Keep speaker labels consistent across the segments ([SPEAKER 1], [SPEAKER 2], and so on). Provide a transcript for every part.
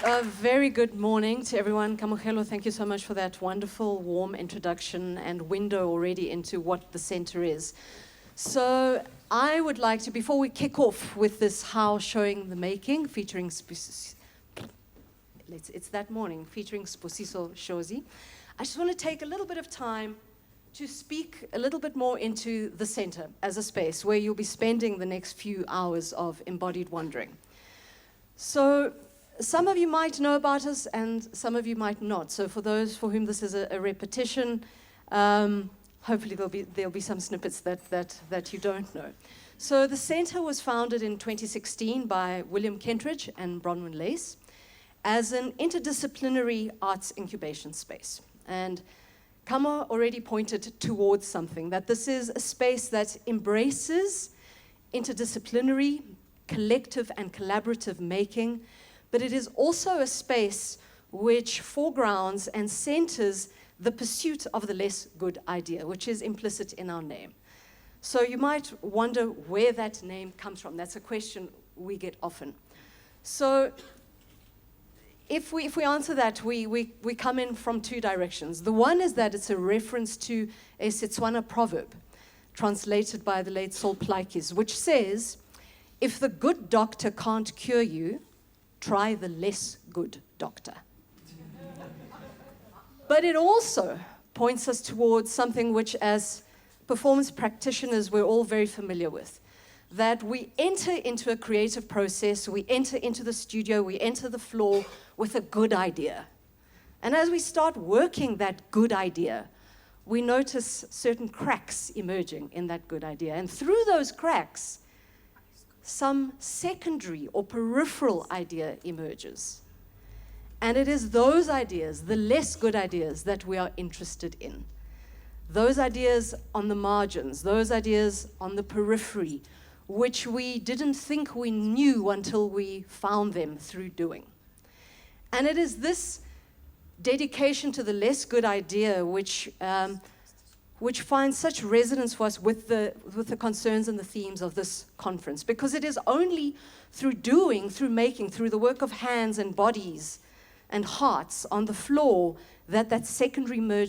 [SPEAKER 1] A very good morning to everyone. Kamohelo, thank you so much for that wonderful, warm introduction and window already into what the center is. So I would like to, before we kick off with this How Showing the Making, featuring Sbusiso Shozi, I just want to take a little bit of time to speak a little bit more into the center as a space where you'll be spending the next few hours of embodied wandering. So some of you might know about us and some of you might not. So for those for whom this is a repetition, hopefully there'll be some snippets that you don't know. So the center was founded in 2016 by William Kentridge and Bronwyn Lace as an interdisciplinary arts incubation space. And Kama already pointed towards something, that this is a space that embraces interdisciplinary, collective and collaborative making, but it is also a space which foregrounds and centers the pursuit of the less good idea, which is implicit in our name. So you might wonder where that name comes from. That's a question we get often. So if we answer that, we come in from two directions. The one is that it's a reference to a Setswana proverb translated by the late Sol Plaatjes, which says, if the good doctor can't cure you, try the less good doctor. But it also points us towards something which, as performance practitioners, we're all very familiar with, that we enter into a creative process, we enter into the studio, we enter the floor with a good idea. And as we start working that good idea, we notice certain cracks emerging in that good idea. And through those cracks, some secondary or peripheral idea emerges. And it is those ideas, the less good ideas, that we are interested in. Those ideas on the margins, those ideas on the periphery, which we didn't think we knew until we found them through doing. And it is this dedication to the less good idea which finds such resonance for us with the concerns and the themes of this conference, because it is only through doing, through making, through the work of hands and bodies and hearts on the floor that secondary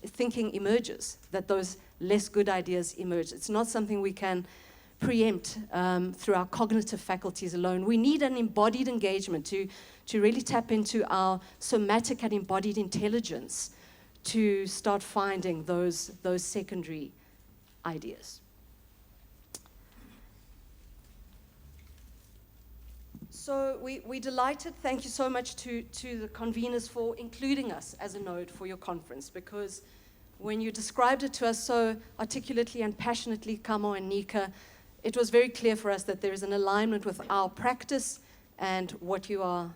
[SPEAKER 1] thinking emerges, that those less good ideas emerge. It's not something we can preempt through our cognitive faculties alone. We need an embodied engagement to really tap into our somatic and embodied intelligence to start finding those secondary ideas. So we're delighted. Thank you so much to the conveners for including us as a node for your conference, because when you described it to us so articulately and passionately, Kamo and Nika, it was very clear for us that there is an alignment with our practice and what you are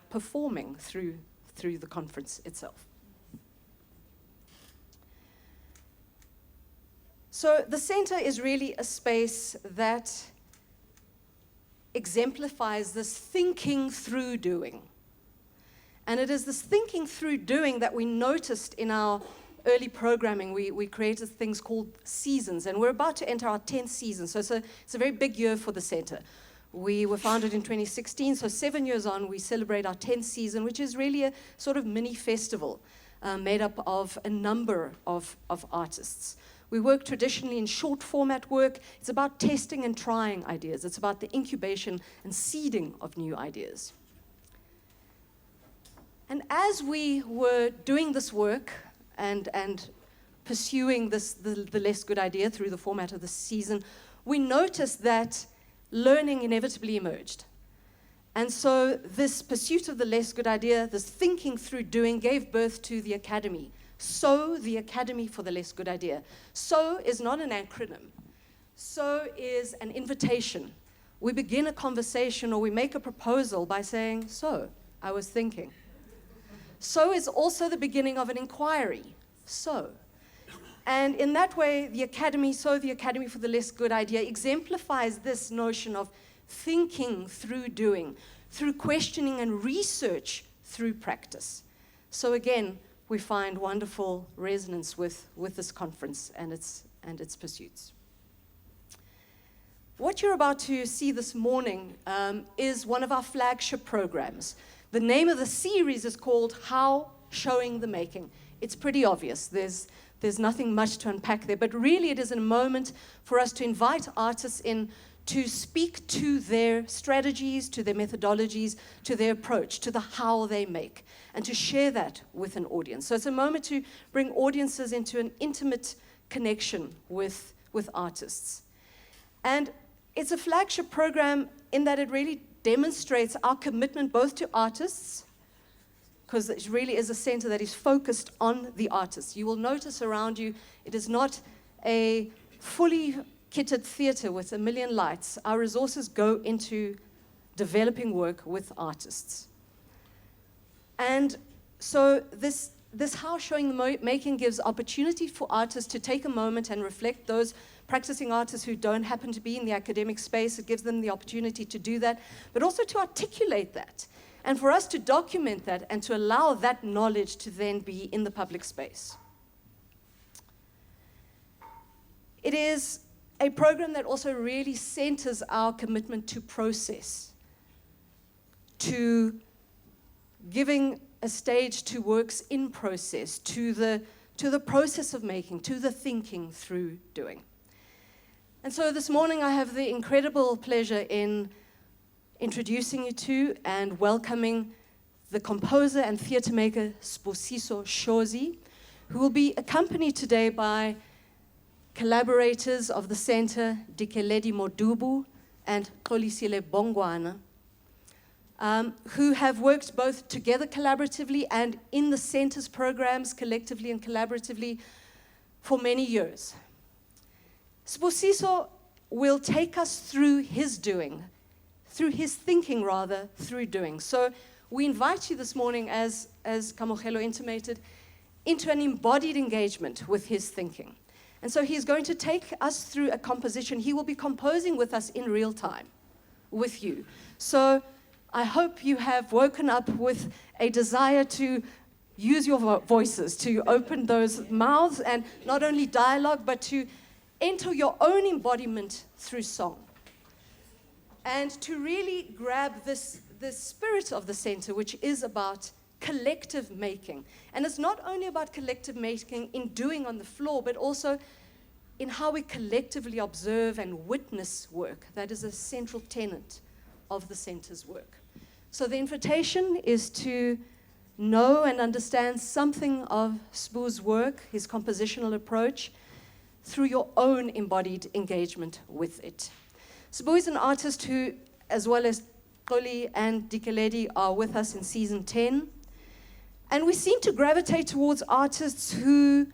[SPEAKER 1] performing through the conference itself. So the center is really a space that exemplifies this thinking through doing. And it is this thinking through doing that we noticed in our early programming. We created things called seasons, and we're about to enter our 10th season. So it's a very big year for the center. We were founded in 2016, so 7 years on, we celebrate our 10th season, which is really a sort of mini festival made up of a number of artists. We work traditionally in short format work. It's about testing and trying ideas. It's about the incubation and seeding of new ideas. And as we were doing this work and pursuing the less good idea through the format of the season, we noticed that learning inevitably emerged. And so this pursuit of the less good idea, this thinking through doing, gave birth to the Academy. So, the Academy for the Less Good Idea. So is not an acronym. So is an invitation. We begin a conversation or we make a proposal by saying, so, I was thinking. So is also the beginning of an inquiry. So. And in that way, the Academy for the Less Good Idea exemplifies this notion of thinking through doing, through questioning and research through practice. So again, we find wonderful resonance with this conference and its pursuits. what you're about to see this morning is one of our flagship programs. The name of the series is called How Showing the Making. It's pretty obvious. There's nothing much to unpack there, but really it is a moment for us to invite artists in to speak to their strategies, to their methodologies, to their approach, to the how they make, and to share that with an audience. So it's a moment to bring audiences into an intimate connection with artists. And it's a flagship program in that it really demonstrates our commitment both to artists, because it really is a center that is focused on the artists. You will notice around you, it is not a fully kitted theater with a million lights. Our resources go into developing work with artists. And so this How Showing the Making gives opportunity for artists to take a moment and reflect. Those practicing artists who don't happen to be in the academic space, it gives them the opportunity to do that, but also to articulate that. And for us to document that and to allow that knowledge to then be in the public space. It is a program that also really centers our commitment to process, to giving a stage to works in process, to the process of making, to the thinking through doing. And so this morning I have the incredible pleasure in introducing you to and welcoming the composer and theatre maker Sbusiso Shozi, who will be accompanied today by collaborators of the Centre Dikeledi Modubu and Kolisile Bongwana, who have worked both together collaboratively and in the Centre's programs collectively and collaboratively for many years. Sbusiso will take us through his doing, through his thinking rather, through doing. So we invite you this morning, as Kamogelo intimated, into an embodied engagement with his thinking. And so he's going to take us through a composition. He will be composing with us in real time, with you. So I hope you have woken up with a desire to use your voices, to open those mouths, and not only dialogue, but to enter your own embodiment through song. And to really grab this spirit of the center, which is about collective making. And it's not only about collective making in doing on the floor, but also in how we collectively observe and witness work. That is a central tenet of the center's work. So the invitation is to know and understand something of Sbu's work, his compositional approach, through your own embodied engagement with it. Sbu is an artist who, as well as Koli and Dikeledi, are with us in season 10. And we seem to gravitate towards artists who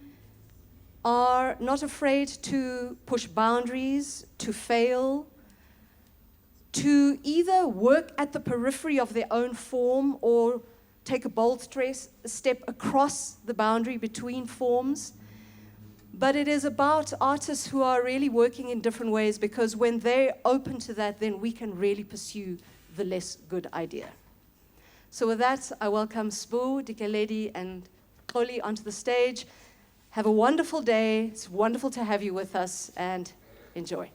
[SPEAKER 1] are not afraid to push boundaries, to fail, to either work at the periphery of their own form or take a bold step across the boundary between forms. But it is about artists who are really working in different ways, because when they're open to that, then we can really pursue the less good idea. So with that, I welcome Sbu, Dikeledi, and Koli onto the stage. Have a wonderful day. It's wonderful to have you with us, and enjoy.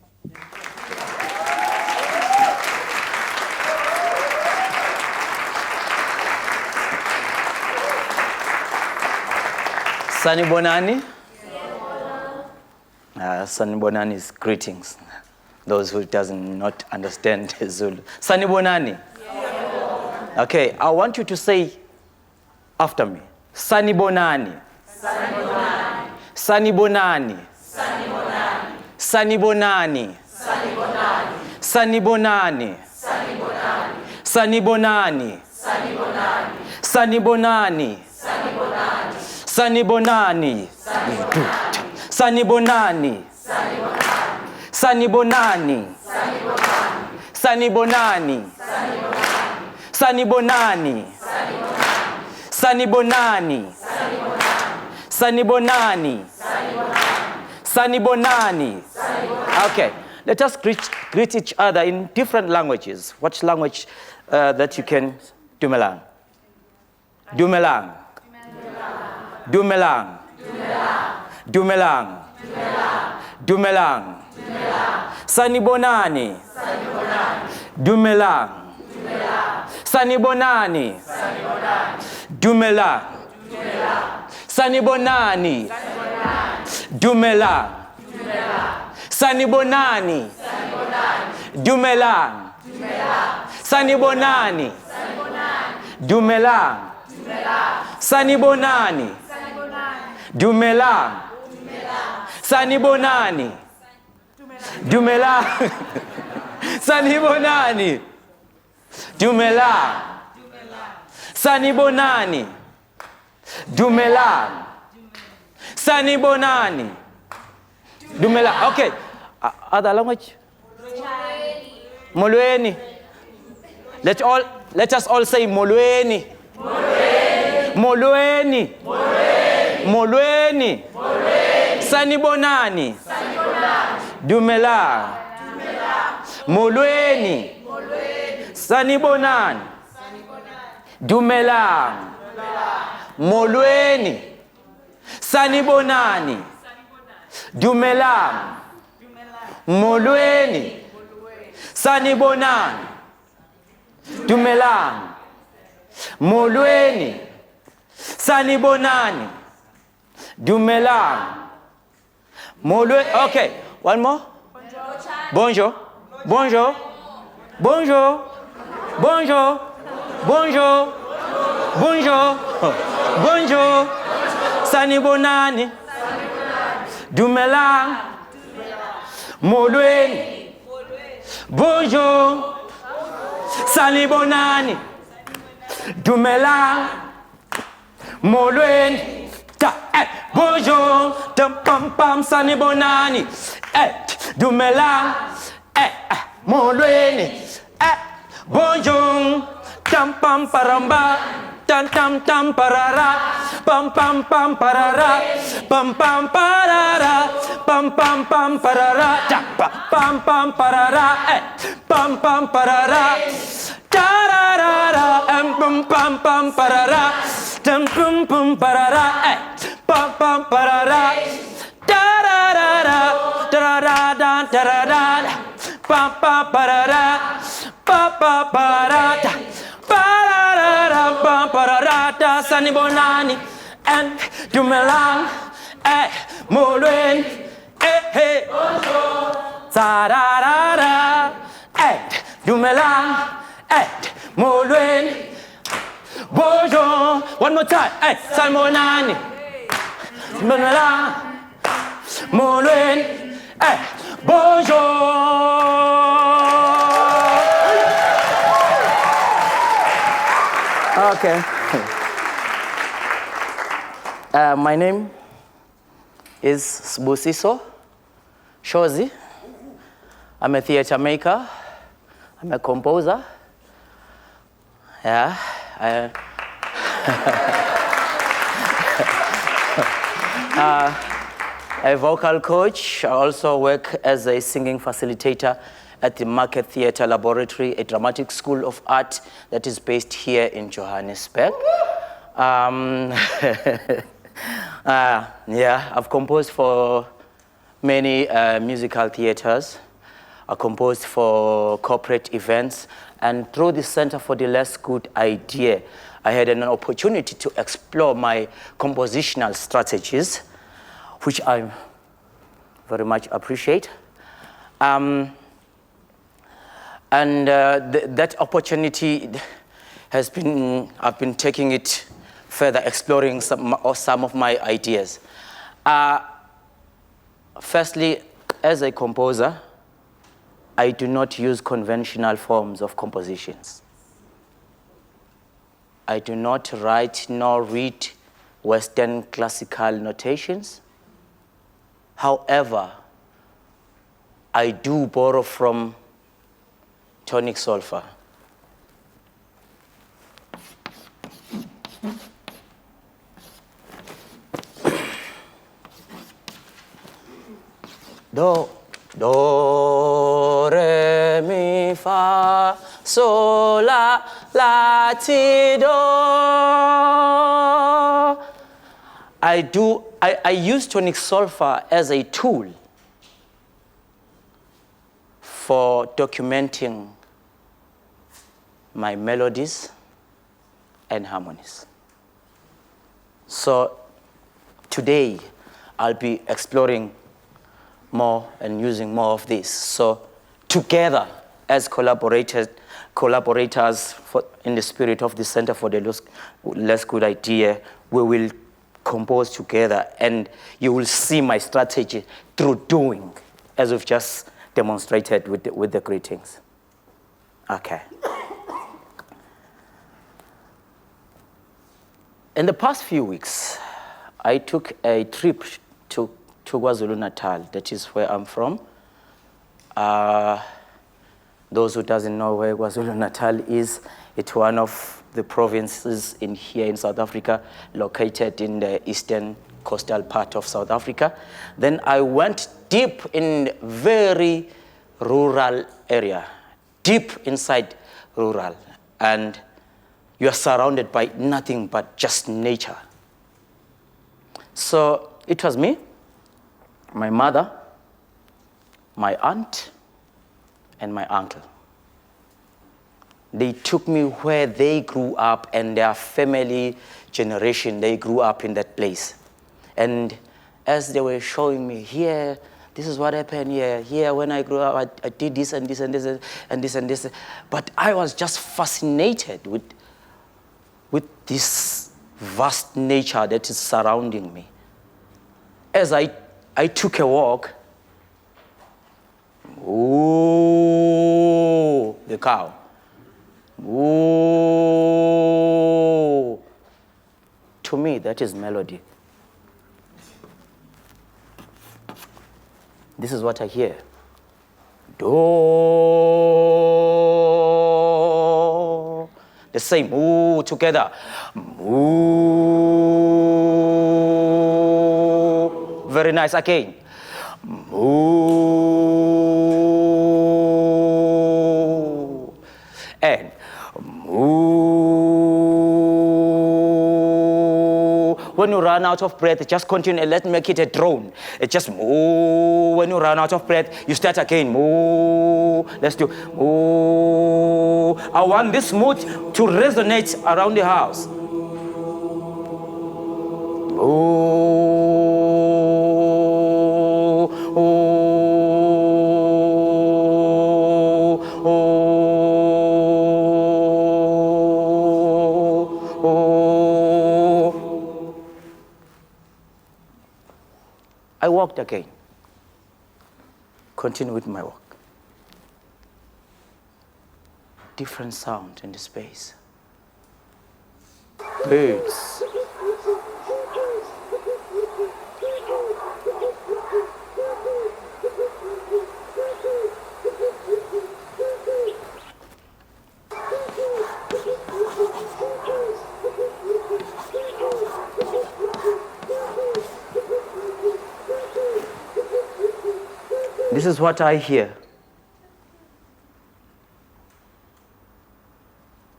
[SPEAKER 2] Sanibonani. Sanibonani is greetings. Those who doesn't not understand Zulu. Sanibonani. Okay, I want you to say after me. Sanibonani. Sanibonani. Sanibonani. Sanibonani. Sanibonani. Sanibonani. Sanibonani. Sanibonani. Sanibonani. Sanibonani. Sanibonani. Sanibonani. Sanibonani. Sanibonani. Sanibonani. Sanibonani. Sanibonani. Okay, let us greet each other in different languages. What language that you can? Dumelang. Dumelang. Dumelang. Dumelang. Dumelang. Sanibonani. Dumelang. Sanibonani. Dumelang. Sanibonani. Dumelang. Sanibonani. Dumelang. Sanibonani. Dumelang. Sanibonani. Dumelang. Sanibonani. Dumelang. Sanibonani. Dumelang. Sanibonani. Dumelang. Sanibonani. Dumelang. Okay. Other language? Molweni. Let us all say Molweni. Molweni. Molweni. Sanibonani. Dumelang. Molweni. Sanibonani. Dumelang. Molweni. Sanibonani. Dumelang. Molweni. Sanibonani. Dumelang. Molweni. Sanibonani. Dumelang. Molweni. Okay, one more. Bonjour. Bonjour. Bonjour. Bonjour. Bonjour. Bonjour. Bonjour. Sanibonani. Dumelang. Molweni. Bonjour. Sanibonani. Dumelang. Molweni. Bonjour. Pam pam sanibonani. Dumelang. Molweni. Bonjour. Tam pam paramba. Tam tam tam parara. Pam pam pam parara. Pam pam parara. Pam pam pam parara. Pam pam parara. Pam pam parara. Tararara. Pam pam pam parara. Tam pam pam parara. Pam pam parara. Tararara. Tararara. Tararara. Pam pam parara. Pam pam parara. Pararara. Pam parara. Sanibonani. And Dumelang. Molweni. Bonjour. Tararara. Dumelang. Molweni. Bonjour. One more time. Sanibonani. Dumelang. Molweni. Bonjour. Okay. My name is Sbusiso Shozi. I'm a theater maker. I'm a composer. Yeah. A vocal coach. I also work as a singing facilitator at the Market Theatre Laboratory, a dramatic school of art that is based here in Johannesburg. Yeah, I've composed for many musical theaters. I composed for corporate events, and through the Center for the Less Good Idea, I had an opportunity to explore my compositional strategies, which I very much appreciate. That opportunity has been, I've been taking it further, exploring some of my ideas. Firstly, as a composer, I do not use conventional forms of compositions. I do not write nor read Western classical notations. However, I do borrow from tonic solfa. Do, re, mi, fa, sol, la, ti, do. I use tonic solfa as a tool for documenting my melodies and harmonies. So today, I'll be exploring more and using more of this. So together, as collaborators in the spirit of the Center for the Less Good Idea, we will compose together, and you will see my strategy through doing, as we've just demonstrated with the greetings. Okay. In the past few weeks, I took a trip to KwaZulu-Natal. That is where I'm from. Those who doesn't know where KwaZulu-Natal is, it's one of the provinces here in South Africa, located in the eastern coastal part of South Africa. Then I went deep in very rural area, deep inside rural, and you are surrounded by nothing but just nature. So it was me, my mother, my aunt, and my uncle. They took me where they grew up, and their family generation, they grew up in that place. And as they were showing me, here, this is what happened here. Here, when I grew up, I did this and this and this and this and this. But I was just fascinated with this vast nature that is surrounding me. As I took a walk, ooh, the cow. Ooh. To me, that is melody. This is what I hear. Do. The same, ooh, together. Ooh. Very nice, again. Ooh. And ooh. When you run out of breath, just continue. Let's make it a drone. It just ooh. When you run out of breath, you start again. Ooh. Let's do ooh. I want this mood to resonate around the house. Ooh. I walked again. Continue with my walk. Different sound in the space. Birds. This is what I hear.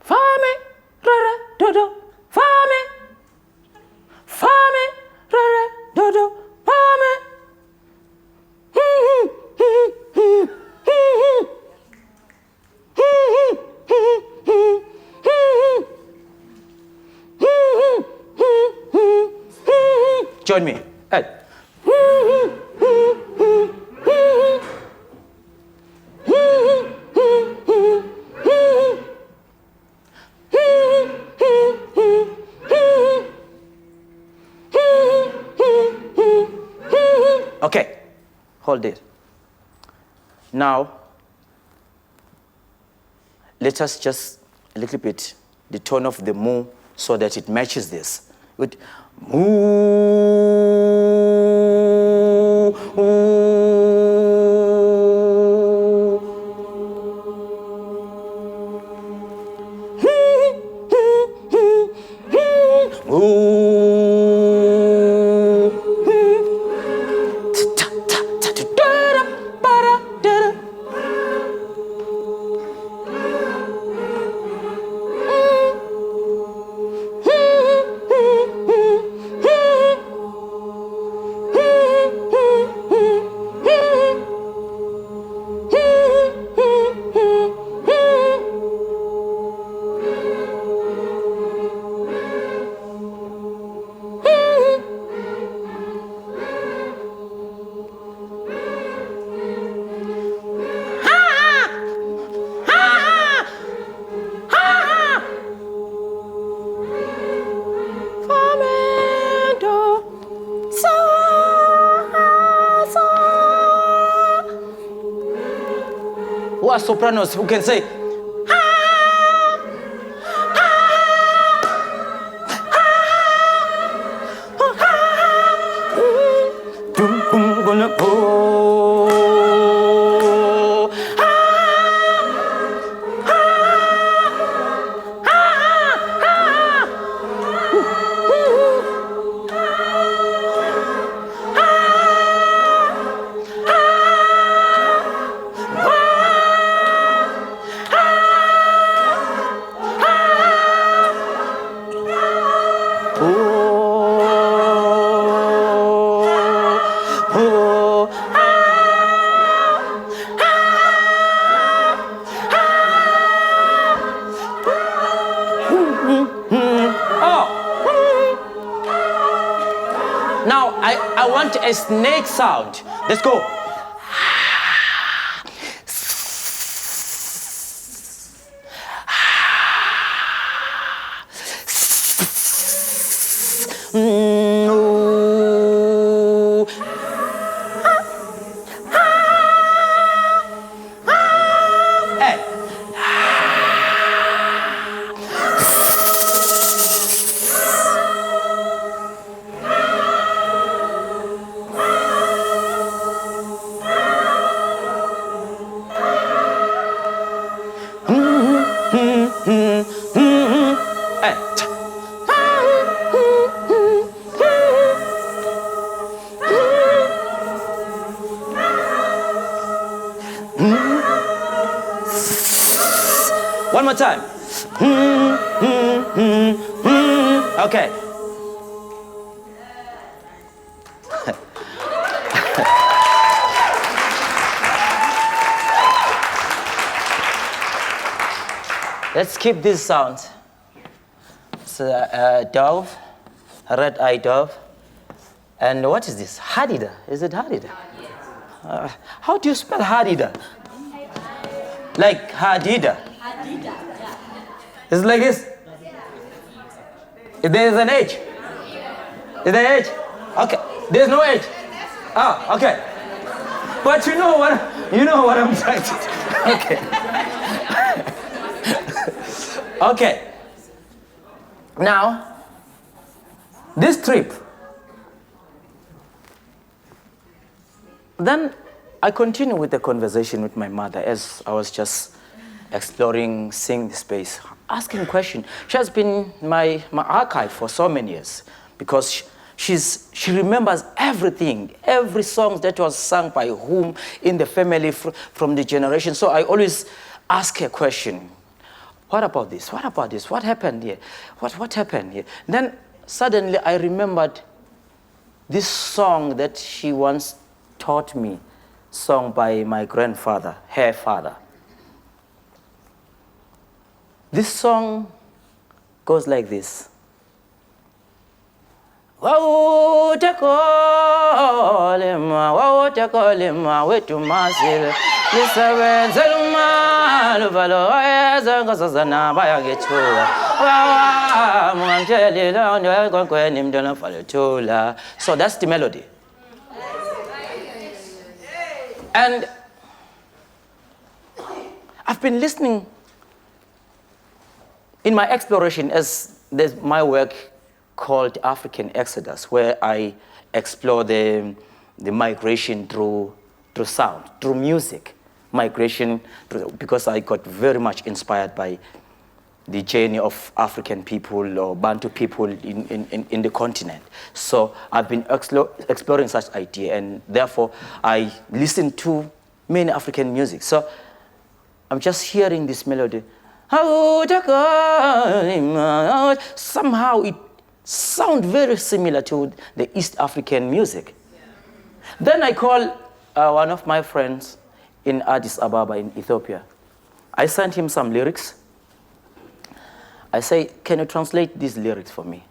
[SPEAKER 2] Fame, rara, dodo, fame. Fame, rara, dodo, fame. Join me. Hey. Okay, hold it. Now, let us just a little bit the tone of the moo so that it matches this. With moo, who are sopranos who can say, Now I want a snake sound. Let's go. One more time. Okay. Let's keep this sound. It's a dove, a red-eyed dove. And what is this? Hadida. Is it Hadida? How do you spell Hadida? Like Hadida. It's like this. There is an H. Is there H? Okay. There's no H. Ah, okay. But you know what I'm trying to do. Okay. Okay. Now, this trip. Then I continue with the conversation with my mother as I was just exploring, seeing the space, asking questions. She has been my archive for so many years because she remembers everything, every song that was sung by whom in the family from the generation. So I always ask her a question. What about this? What about this? What happened here? What happened here? Then suddenly I remembered this song that she once taught me, sung by my grandfather, her father. This song goes like this. So that's the melody. And I've been listening in my exploration, as there's my work called African Exodus, where I explore the migration through sound, through music, migration, because I got very much inspired by the journey of African people or Bantu people in the continent. So I've been exploring such idea, and therefore I listen to many African music. So I'm just hearing this melody. Somehow it sounds very similar to the East African music. Then I call one of my friends in Addis Ababa in Ethiopia. I sent him some lyrics. I say, can you translate these lyrics for me?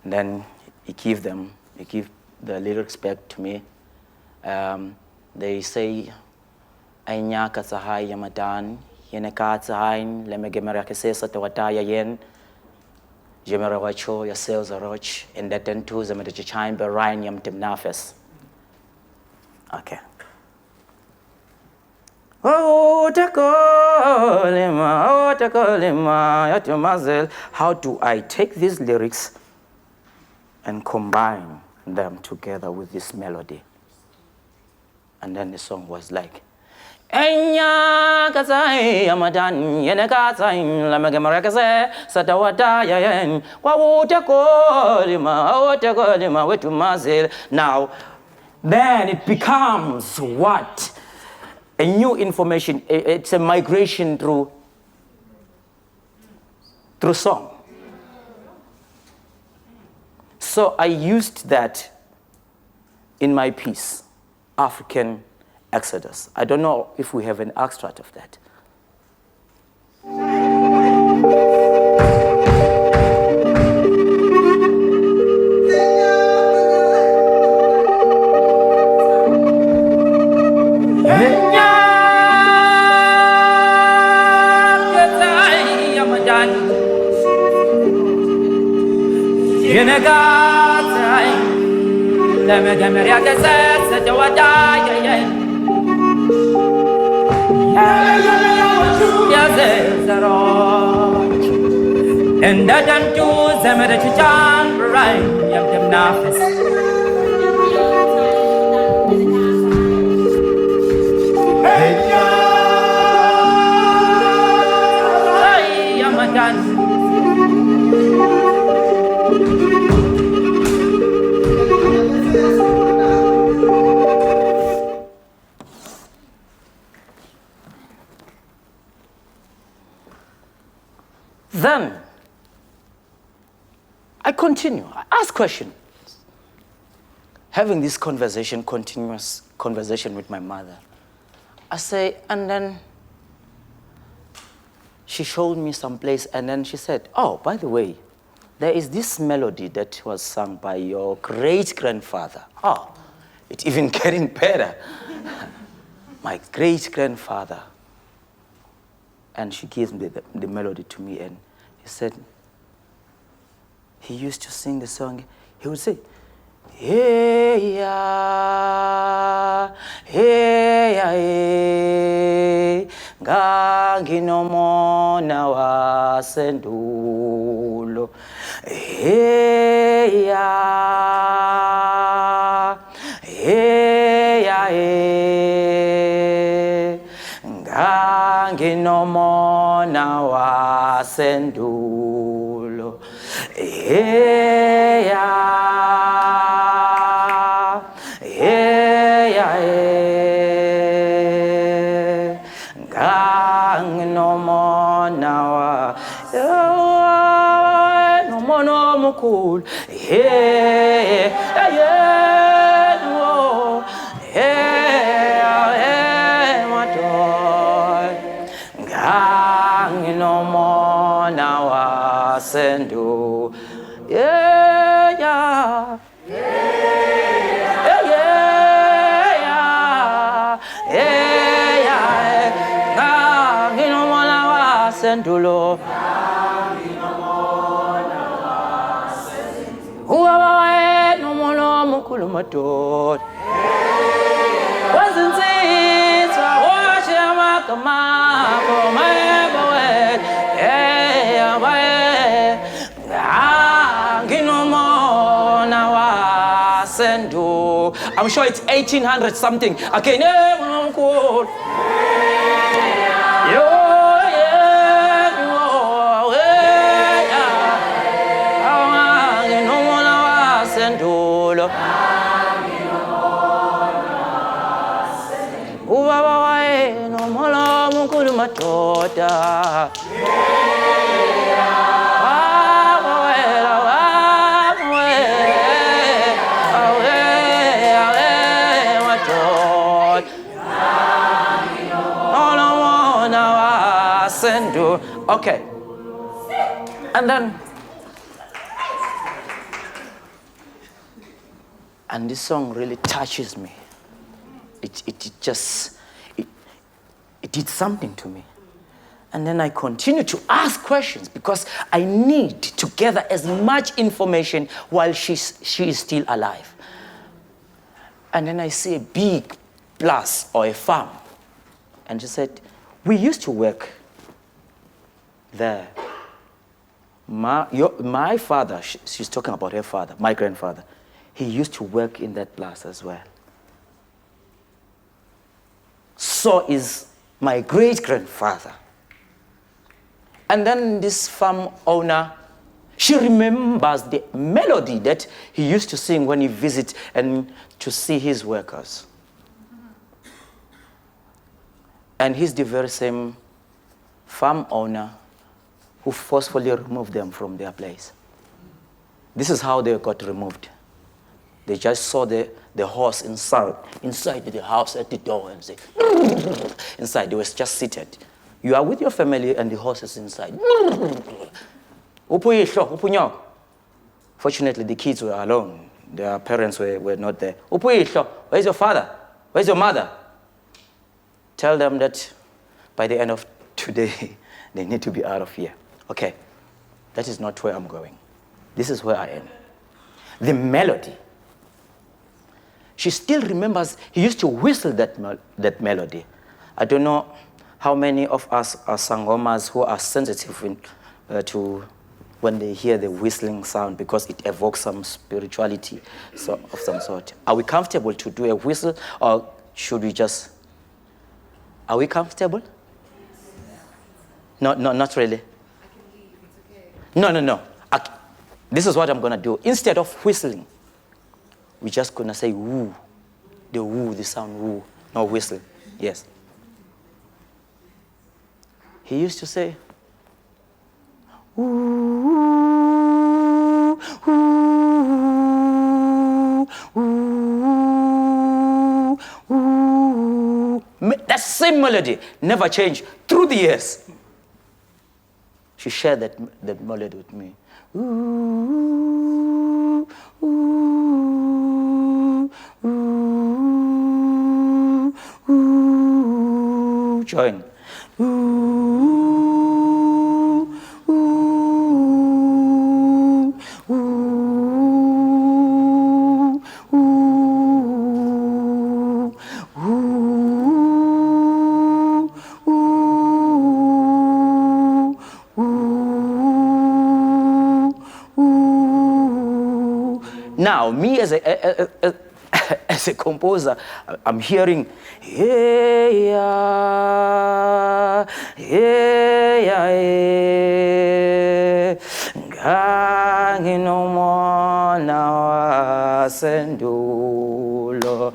[SPEAKER 2] And then he give the lyrics back to me. They say, Ainyaka Sahai Yamadan, Yeneka Zahain, Lemegemerakesesa Tawataya Yen, Jemerawacho, Yasel Zaroch, and that then too, Zametachain, Berain Yam Timnafes. Okay. How do I take these lyrics and combine them together with this melody? And then the song was like, Enya kazai amadan yene kazai lamagama kaze satawata yayen kwa wote kolima wetu mazil. Now then it becomes what? A new information. It's a migration through song. So I used that in my piece, African Exodus. I don't know if we have an extract of that. And that I'm too zemed to John Brian, yam dem nafis. Then I continue. I ask questions. Having this conversation, continuous conversation with my mother. I say, and then she showed me some place, and then she said, oh, by the way, there is this melody that was sung by your great-grandfather. Oh, it's even getting better. My great-grandfather. And she gives me the melody to me, and he said, he used to sing the song. He would say, hey ya, hey ya, hey, ganginomona wasendulo, hey ya, hey ya, hey, ganginomona wasendulo. Hey ya, hey ya, hey, gang no mona wa, no mono mukul, hey, hey, no, hey, hey, matoy, gang no mona wa sendu. Yeah, yeah, yeah, yeah, yeah, yeah. Gino mona wa sendulo. Uwa no mono mukulu matot. Wasn't it? Wash him up, come on, my boy. Yeah, my. I'm sure it's 1800 something. Okay, no, cool. Okay. And then, and this song really touches me. It did something to me. And then I continue to ask questions because I need to gather as much information while she is still alive. And then I see a big plus or a farm. And she said, we used to work there. My father, she's talking about her father, my grandfather, he used to work in that place as well. So is my great-grandfather. And then this farm owner, she remembers the melody that he used to sing when he visits and to see his workers. And he's the very same farm owner who forcefully removed them from their place. This is how they got removed. They just saw the horse inside the house at the door and say, inside, they were just seated. You are with your family and the horse is inside. Fortunately, the kids were alone. Their parents were not there. Where's your father? Where's your mother? Tell them that by the end of today, they need to be out of here. Okay, that is not where I'm going. This is where I am. The melody. She still remembers he used to whistle that melody. I don't know how many of us are sangomas who are sensitive to when they hear the whistling sound because it evokes some spirituality of some sort. Are we comfortable to do a whistle or should we just... Are we comfortable? No, not really. No. This is what I'm going to do. Instead of whistling, we're just going to say woo. The sound woo. No whistle. Yes. He used to say, woo, woo, woo, woo. That same melody never changed through the years. She shared that melody with me. Ooh, ooh, ooh, ooh. Join. Ooh, ooh, ooh, ooh, ooh. Now, me as a composer, I'm hearing, yeah, yeah, yeah, yeah, yeah, sendulo.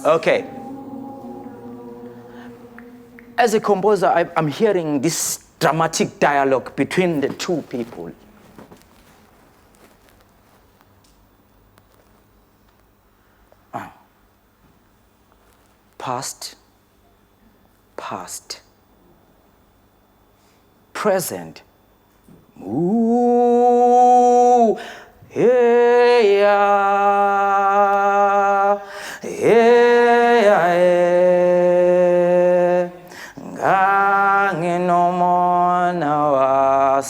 [SPEAKER 2] Okay. As a composer, I'm hearing this dramatic dialogue between the two people. Past, present. Ooh, hey, yeah, yeah, yeah. Gangi no more now,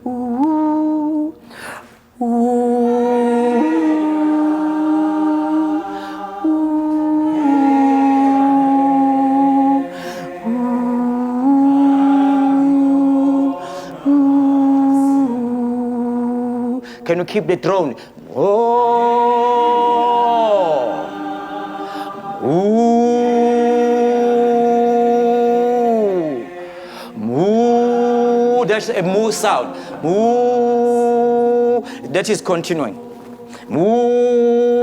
[SPEAKER 2] ooh, ooh. Can you keep the drone? Oh, ooh, there's a moo sound. Moo. That is continuing. Moo.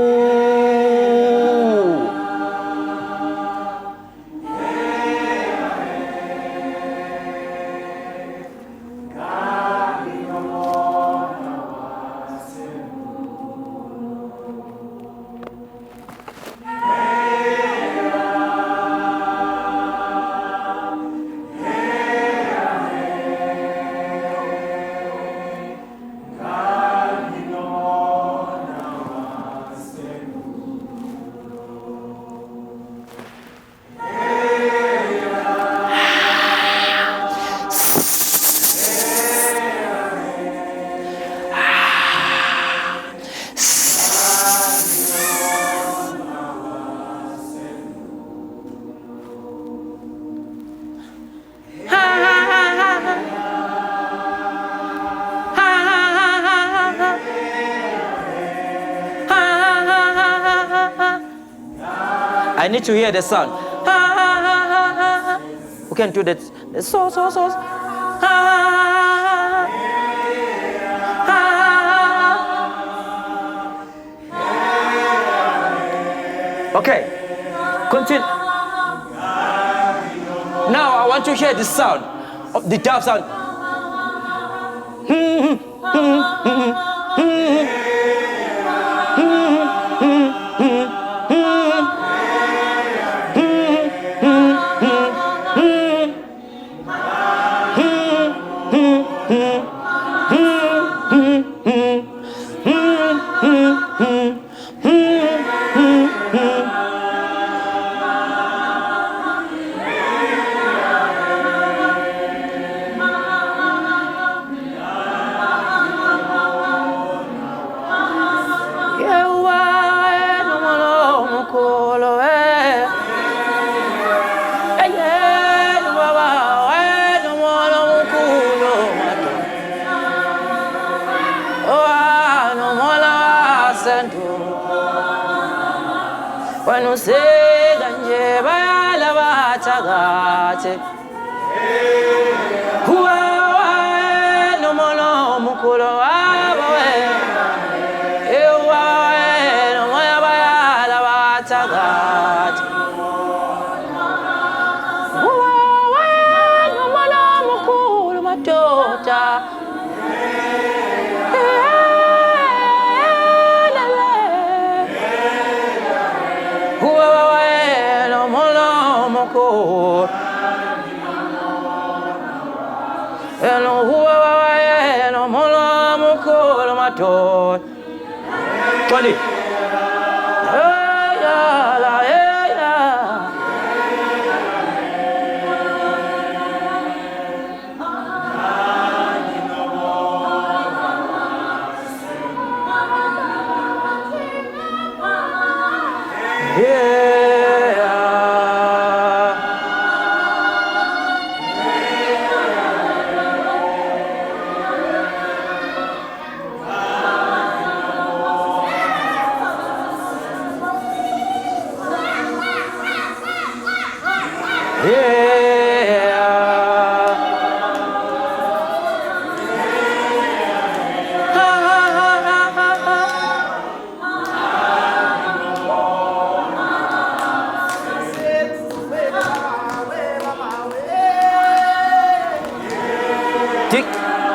[SPEAKER 2] I need to hear the sound. We can do that. So. Okay, continue. Now I want to hear the sound of the dove sound.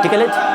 [SPEAKER 2] Tickle it.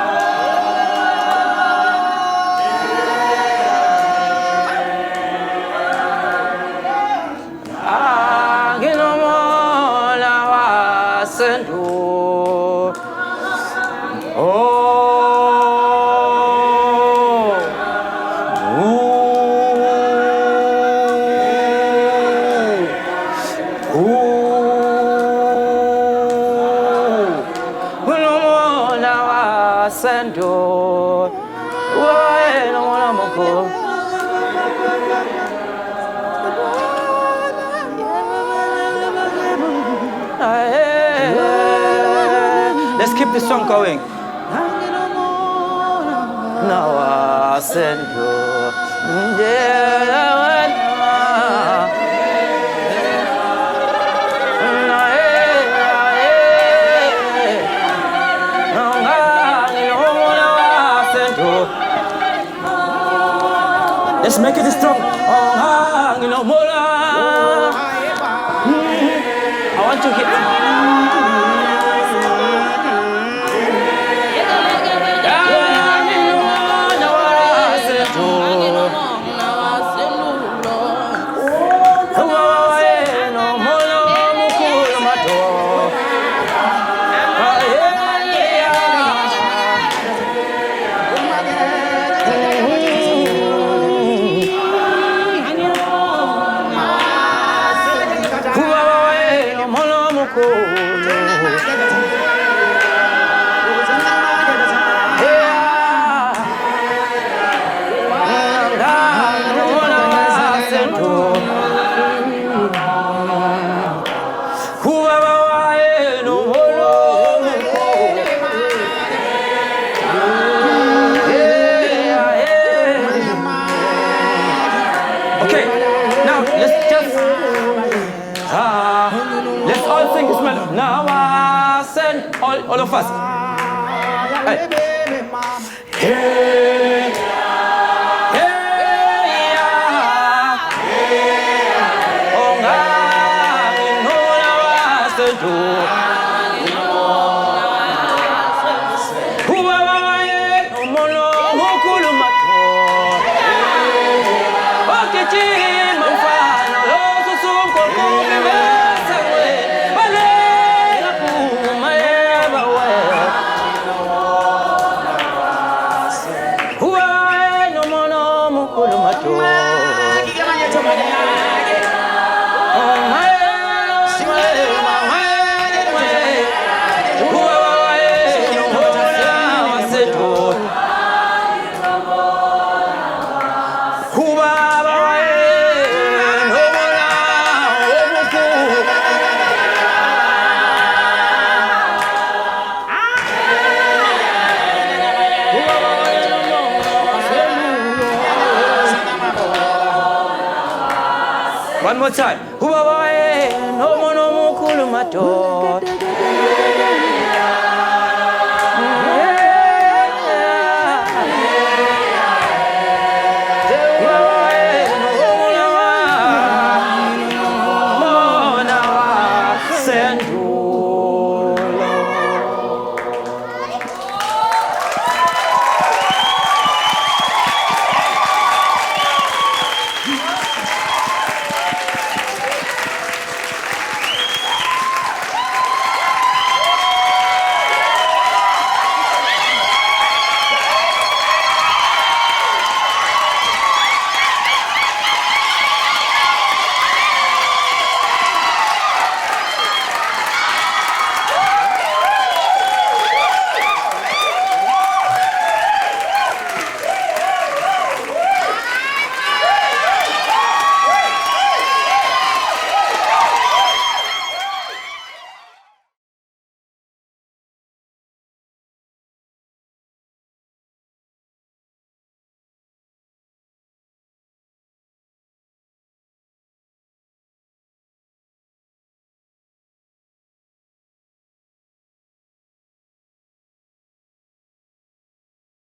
[SPEAKER 2] Let's keep the song going. Let's make it strong. You know, mola. I want to hit. Okay, now let's just let's all sing this melody. Now I send all of us. Hey. Hey. One more time.